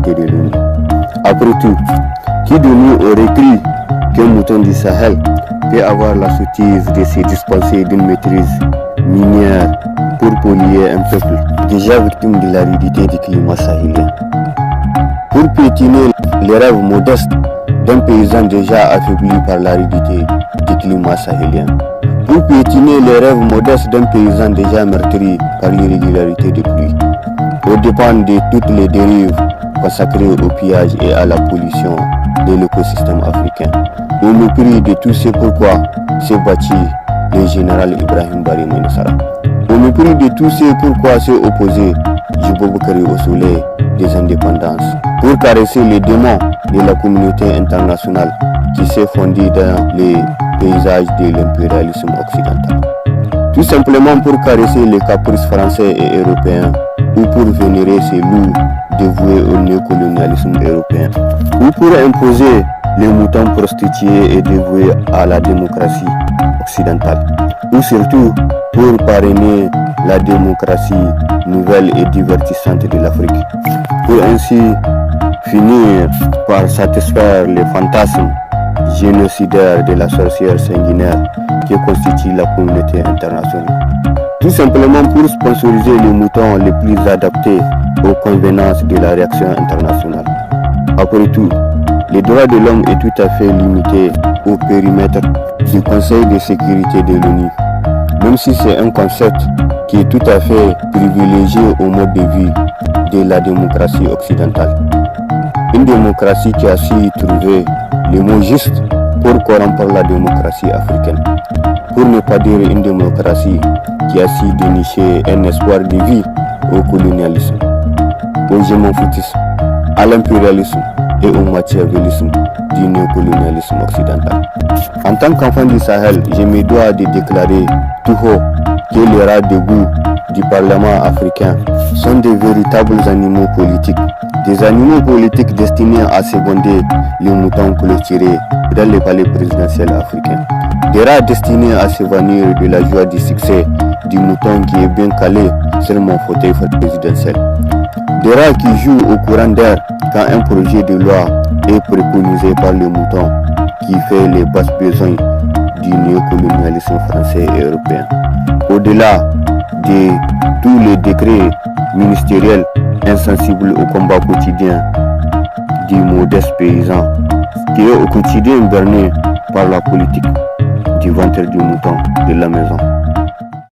sécurité de l'ONU. Après tout, qui de nous aurait cru qu'un mouton du Sahel peut avoir la sottise de se dispenser d'une maîtrise minière pour polluer un peuple déjà victime de l'aridité du climat sahélien. Pour piétiner les rêves modestes d'un paysan déjà affaibli par l'aridité du climat sahélien. Pour piétiner les rêves modestes d'un paysan déjà meurtri par l'irrégularité des pluies. Au dépend de toutes les dérives consacrées au pillage et à la pollution de l'écosystème africain. Au mépris de tout ce pourquoi s'est bâti le général Ibrahim Barry Mainissara. Au mépris de tout ce pourquoi s'est opposé Djibo Boukari au soleil des indépendances. Pour caresser les démons de la communauté internationale qui s'est fondée dans les paysages de l'impérialisme occidental. Tout simplement pour caresser les caprices français et européens ou pour vénérer ces loups dévoués au néocolonialisme européen ou pour imposer les moutons prostitués et dévoués à la démocratie occidentale ou surtout pour parrainer la démocratie nouvelle et divertissante de l'Afrique pour ainsi finir par satisfaire les fantasmes génocidaires de la sorcière sanguinaire qui constitue la communauté internationale. Tout simplement pour sponsoriser les moutons les plus adaptés aux convenances de la réaction internationale. Après tout, les droits de l'homme est tout à fait limité au périmètre du Conseil de sécurité de l'ONU, même si c'est un concept qui est tout à fait privilégié au mode de vie de la démocratie occidentale. Une démocratie qui a su trouver les mots justes pour corrompre la démocratie africaine. Pour ne pas dire une démocratie qui a su dénicher un espoir de vie au colonialisme, au gémophytisme, à l'impérialisme et au machiavélisme du néocolonialisme occidental. En tant qu'enfant du Sahel, je me dois de déclarer tout haut que les rats de goût du Parlement africain sont des véritables animaux politiques. Des animaux politiques destinés à seconder les moutons clôturés dans les palais présidentiels africains. Des rats destinés à se vanir de la joie du succès du mouton qui est bien calé sur mon fauteuil présidentiel. Des rats qui jouent au courant d'air quand un projet de loi est préconisé par le mouton qui fait les basses besoins du néocolonialisme français et européen. Au-delà de tous les décrets ministériels insensibles au combat quotidien du modeste paysan qui est au quotidien berné par la politique du ventre du mouton de la maison.